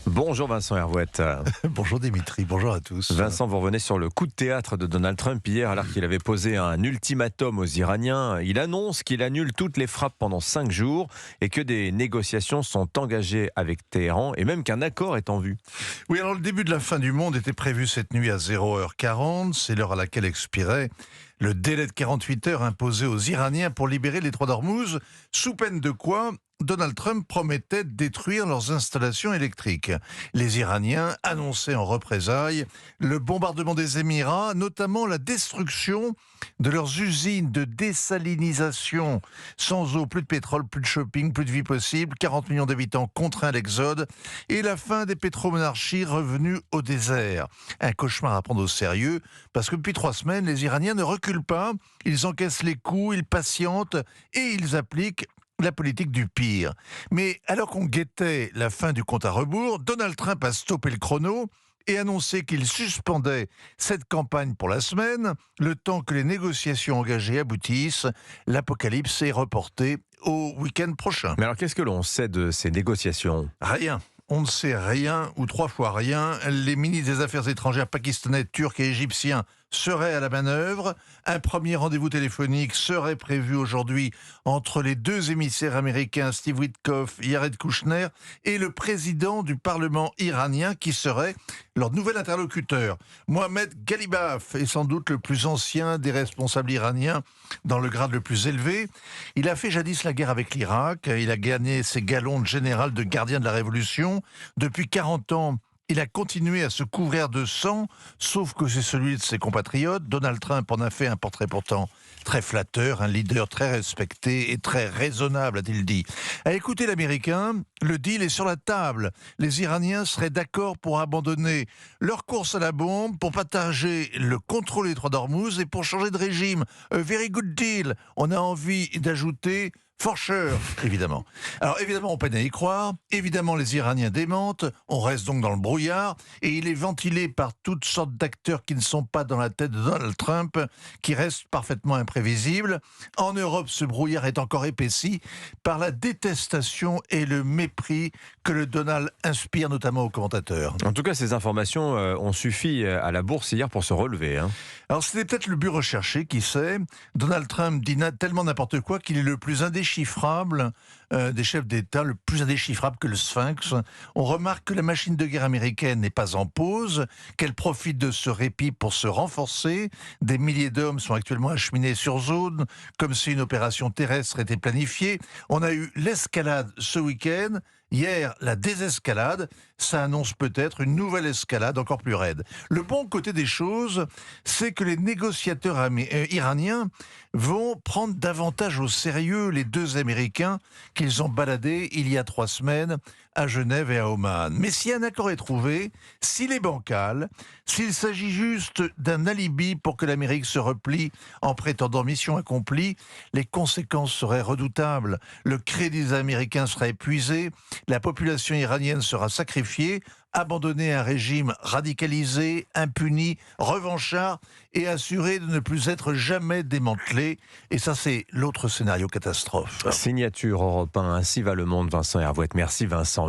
Bonjour Vincent Hervouette. Bonjour Dimitri, bonjour à tous. Vincent, vous revenez sur le coup de théâtre de Donald Trump hier, alors qu'il avait posé un ultimatum aux Iraniens. Il annonce qu'il annule toutes les frappes pendant 5 jours et que des négociations sont engagées avec Téhéran et même qu'un accord est en vue. Oui, alors le début de la fin du monde était prévu cette nuit à 0h40, c'est l'heure à laquelle expirait le délai de 48 heures imposé aux Iraniens pour libérer les trois d'Ormuz, sous peine de quoi Donald Trump promettait de détruire leurs installations électriques. Les Iraniens annonçaient en représailles le bombardement des Émirats, notamment la destruction de leurs usines de désalinisation. Sans eau, plus de pétrole, plus de shopping, plus de vie possible, 40 millions d'habitants contraints à l'exode et la fin des pétromonarchies revenues au désert. Un cauchemar à prendre au sérieux parce que depuis 3 semaines, les Iraniens ne reculent pas, ils encaissent les coups, ils patientent et ils appliquent la politique du pire. Mais alors qu'on guettait la fin du compte à rebours, Donald Trump a stoppé le chrono et annoncé qu'il suspendait cette campagne pour la semaine, le temps que les négociations engagées aboutissent. L'apocalypse est reporté au week-end prochain. Mais alors qu'est-ce que l'on sait de ces négociations ? Rien. On ne sait rien, ou 3 fois rien. Les ministres des Affaires étrangères pakistanais, turcs et égyptiens seraient à la manœuvre. Un premier rendez-vous téléphonique serait prévu aujourd'hui entre les 2 émissaires américains, Steve Witkoff, Jared Kushner, et le président du Parlement iranien, qui serait leur nouvel interlocuteur. Mohamed Ghalibaf est sans doute le plus ancien des responsables iraniens dans le grade le plus élevé. Il a fait jadis la guerre avec l'Irak. Il a gagné ses galons de général de gardien de la Révolution. Depuis 40 ans, il a continué à se couvrir de sang, sauf que c'est celui de ses compatriotes. Donald Trump en a fait un portrait pourtant très flatteur, un leader très respecté et très raisonnable, a-t-il dit. À écouter l'Américain, le deal est sur la table. Les Iraniens seraient d'accord pour abandonner leur course à la bombe, pour partager le contrôle des trois d'Ormuz et pour changer de régime. A very good deal. On a envie d'ajouter for sure, évidemment. Alors évidemment, on peine à y croire. Évidemment, les Iraniens démentent. On reste donc dans le brouillard. Et il est ventilé par toutes sortes d'acteurs qui ne sont pas dans la tête de Donald Trump, qui restent parfaitement imprévisibles. En Europe, ce brouillard est encore épaissi par la détestation et le mépris que le Donald inspire notamment aux commentateurs. En tout cas, ces informations ont suffi à la bourse hier pour se relever. Alors c'était peut-être le but recherché, qui sait. Donald Trump dit tellement n'importe quoi qu'il est le plus indéchiffrable des chefs d'État, le plus indéchiffrable que le Sphinx. On remarque que la machine de guerre américaine n'est pas en pause, qu'elle profite de ce répit pour se renforcer. Des milliers d'hommes sont actuellement acheminés sur zone, comme si une opération terrestre était planifiée. On a eu l'escalade ce week-end. Hier, la désescalade, ça annonce peut-être une nouvelle escalade encore plus raide. Le bon côté des choses, c'est que les négociateurs iraniens vont prendre davantage au sérieux les 2 Américains qu'ils ont baladés il y a 3 semaines à Genève et à Oman. Mais si un accord est trouvé, s'il est bancal, s'il s'agit juste d'un alibi pour que l'Amérique se replie en prétendant mission accomplie, les conséquences seraient redoutables. Le crédit des Américains sera épuisé, la population iranienne sera sacrifiée, abandonnée à un régime radicalisé, impuni, revanchard et assuré de ne plus être jamais démantelé. Et ça, c'est l'autre scénario catastrophe. Signature Europe 1, ainsi va le monde, Vincent Hervouette. Merci Vincent.